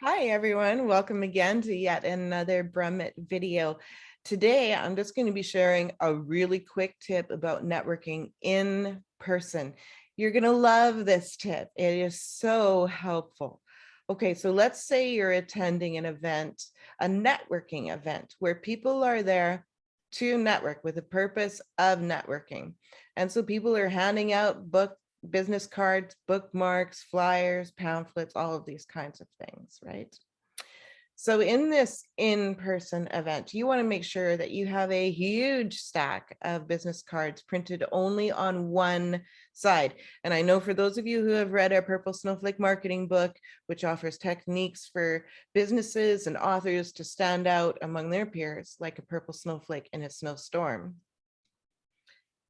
Hi, everyone. Welcome again to yet another Brummet video. Today, I'm just going to be sharing a really quick tip about networking in person. You're going to love this tip. It is so helpful. Okay, so let's say you're attending an event, a networking event, where people are there to network with the purpose of networking. And so people are handing out business cards, bookmarks, flyers, pamphlets, all of these kinds of things, right? So in this in-person event, you want to make sure that you have a huge stack of business cards printed only on one side. And I know for those of you who have read our Purple Snowflake marketing book, which offers techniques for businesses and authors to stand out among their peers, like a purple snowflake in a snowstorm.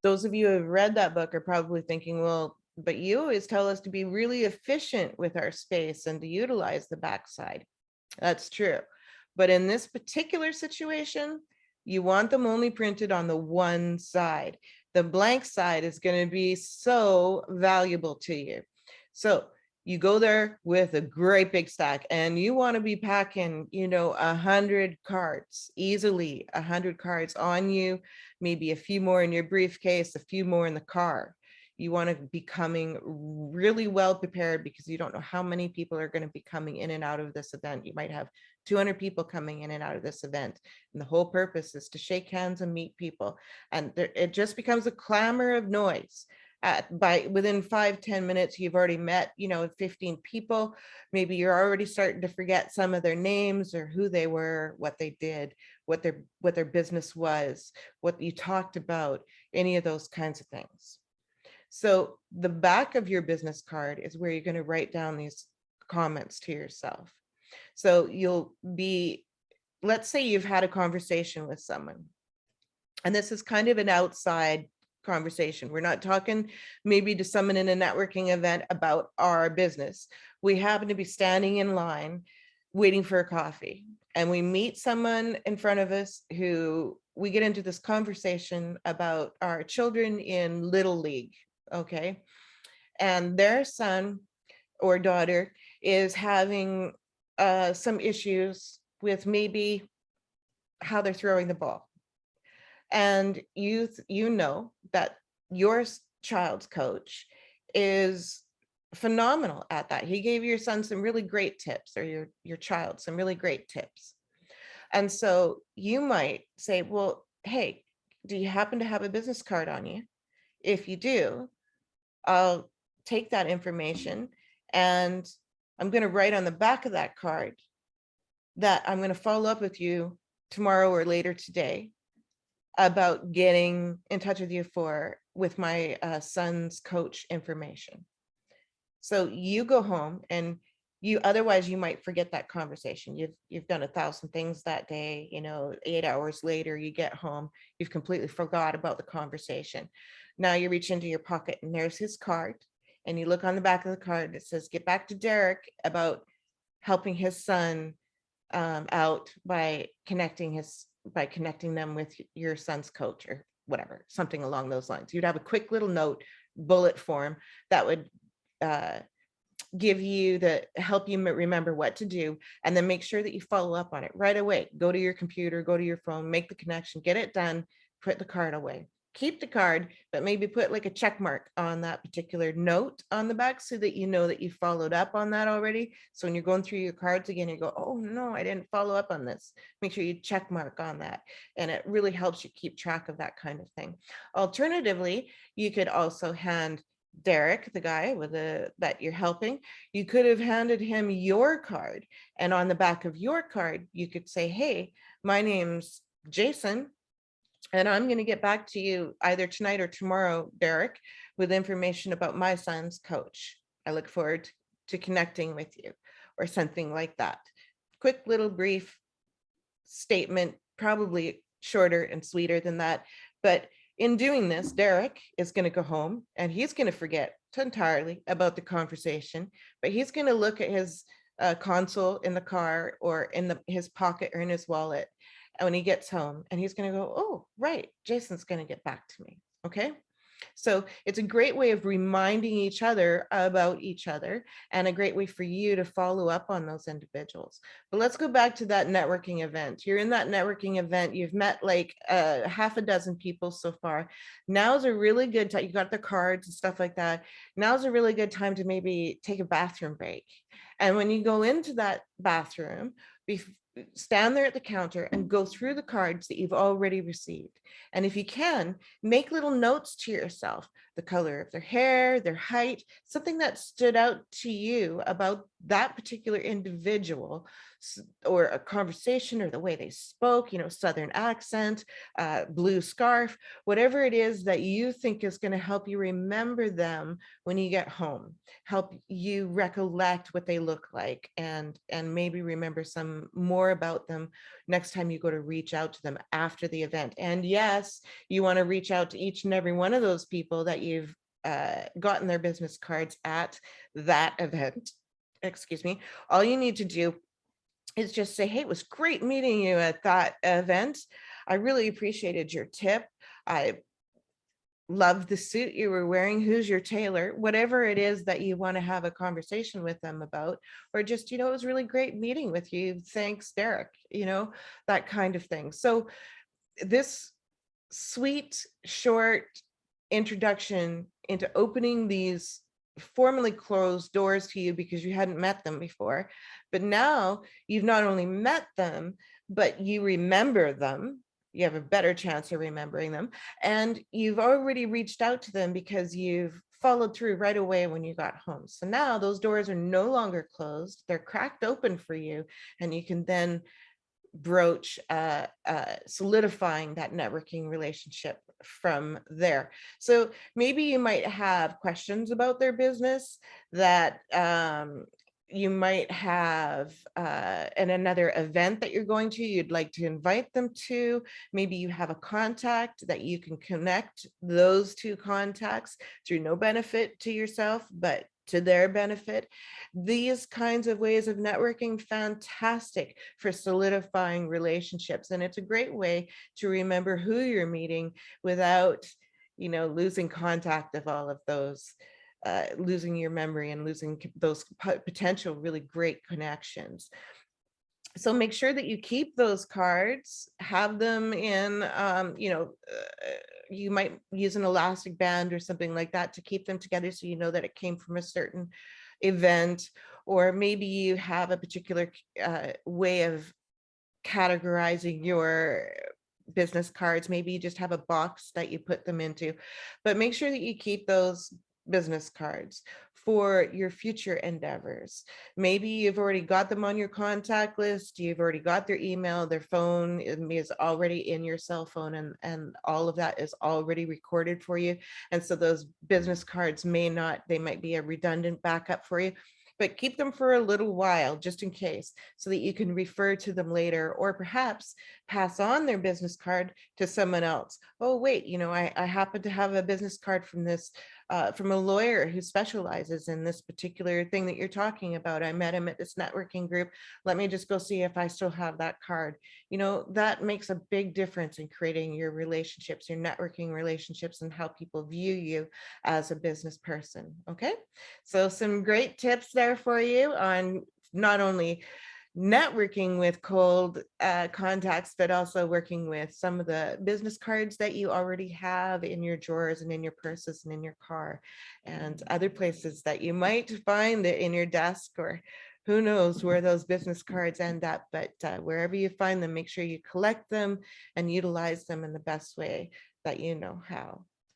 Those of you who have read that book are probably thinking, well, but you always tell us to be really efficient with our space and to utilize the backside. That's true. But in this particular situation, you want them only printed on the one side. The blank side is going to be so valuable to you. So you go there with a great big stack and you want to be packing, 100 cards, easily 100 cards on you, maybe a few more in your briefcase, a few more in the car. You want to be coming really well prepared because you don't know how many people are going to be coming in and out of this event. You might have 200 people coming in and out of this event. And the whole purpose is to shake hands and meet people. And it just becomes a clamor of noise. Within 5-10 minutes, you've already met, 15 people. Maybe you're already starting to forget some of their names or who they were, what they did, what their business was, what you talked about, any of those kinds of things. So the back of your business card is where you're going to write down these comments to yourself. So let's say you've had a conversation with someone, and this is kind of an outside conversation. We're not talking maybe to someone in a networking event about our business. We happen to be standing in line waiting for a coffee, and we meet someone in front of us who we get into this conversation about our children in Little League. Okay. And their son or daughter is having some issues with maybe how they're throwing the ball. And you know that your child's coach is phenomenal at that. He gave your son some really great tips, or your child some really great tips. And so you might say, well, hey, do you happen to have a business card on you? If you do, I'll take that information and I'm going to write on the back of that card that I'm going to follow up with you tomorrow or later today about getting in touch with you with my son's coach information. So you go home, and otherwise you might forget that conversation. You've done 1,000 things that day, 8 hours later, you get home, you've completely forgot about the conversation. Now you reach into your pocket and there's his card, and you look on the back of the card. It says, get back to Derek about helping his son out by connecting them with your son's coach, or whatever, something along those lines. You'd have a quick little note, bullet form, that would help you remember what to do, and then make sure that you follow up on it right away. Go to your computer, go to your phone, make the connection, get it done, put the card away. Keep the card, but maybe put like a check mark on that particular note on the back so that you know that you followed up on that already. So when you're going through your cards again, you go, oh no, I didn't follow up on this. Make sure you check mark on that. And it really helps you keep track of that kind of thing. Alternatively, you could also hand Derek, the guy that you're helping, you could have handed him your card. And on the back of your card, you could say, hey, my name's Jason, and I'm going to get back to you either tonight or tomorrow, Derek, with information about my son's coach. I look forward to connecting with you, or something like that. Quick little brief statement, probably shorter and sweeter than that. But in doing this, Derek is going to go home and he's going to forget entirely about the conversation, but he's going to look at his console in the car, or in his pocket, or in his wallet, when he gets home, and he's going to go, oh, right, Jason's going to get back to me. Okay. So it's a great way of reminding each other about each other, and a great way for you to follow up on those individuals. But let's go back to that networking event. You're in that networking event, you've met like half a dozen people so far. Now's a really good time. You got the cards and stuff like that. Now's a really good time to maybe take a bathroom break. And when you go into that bathroom, stand there at the counter and go through the cards that you've already received. And if you can, make little notes to yourself, the color of their hair, their height, something that stood out to you about that particular individual, or a conversation, or the way they spoke, Southern accent, blue scarf, whatever it is that you think is going to help you remember them when you get home, help you recollect what they look like, and maybe remember some more about them next time you go to reach out to them after the event. And yes, you want to reach out to each and every one of those people that you've gotten their business cards at that event. Excuse me. All you need to do is just say, hey, it was great meeting you at that event. I really appreciated your tip. I love the suit you were wearing. Who's your tailor? Whatever it is that you want to have a conversation with them about, or just, it was really great meeting with you. Thanks, Derek, that kind of thing. So this sweet, short introduction into opening these formerly closed doors to you because you hadn't met them before, but now you've not only met them, but you remember them. You have a better chance of remembering them, and you've already reached out to them because you've followed through right away when you got home. So now those doors are no longer closed, they're cracked open for you, and you can then broach solidifying that networking relationship from there. So maybe you might have questions about their business that you might have in another event that you're going to, you'd like to invite them to. Maybe you have a contact that you can connect those two contacts through no benefit to yourself, but to their benefit. These kinds of ways of networking, fantastic for solidifying relationships. And it's a great way to remember who you're meeting without, losing contact of all of those, losing your memory and losing those potential really great connections. So make sure that you keep those cards, have them in, you might use an elastic band or something like that to keep them together, so you know that it came from a certain event. Or maybe you have a particular way of categorizing your business cards. Maybe you just have a box that you put them into, but make sure that you keep those business cards for your future endeavors. Maybe you've already got them on your contact list, you've already got their email, their phone is already in your cell phone, and all of that is already recorded for you. And so those business cards they might be a redundant backup for you, but keep them for a little while just in case, so that you can refer to them later, or perhaps pass on their business card to someone else. Oh, wait, I happen to have a business card from this, from a lawyer who specializes in this particular thing that you're talking about. I met him at this networking group. Let me just go see if I still have that card. That makes a big difference in creating your relationships, your networking relationships, and how people view you as a business person. Okay. So some great tips there for you on not only networking with cold contacts, but also working with some of the business cards that you already have in your drawers and in your purses and in your car, and other places that you might find it in your desk, or who knows where those business cards end up. But wherever you find them, make sure you collect them and utilize them in the best way that you know how.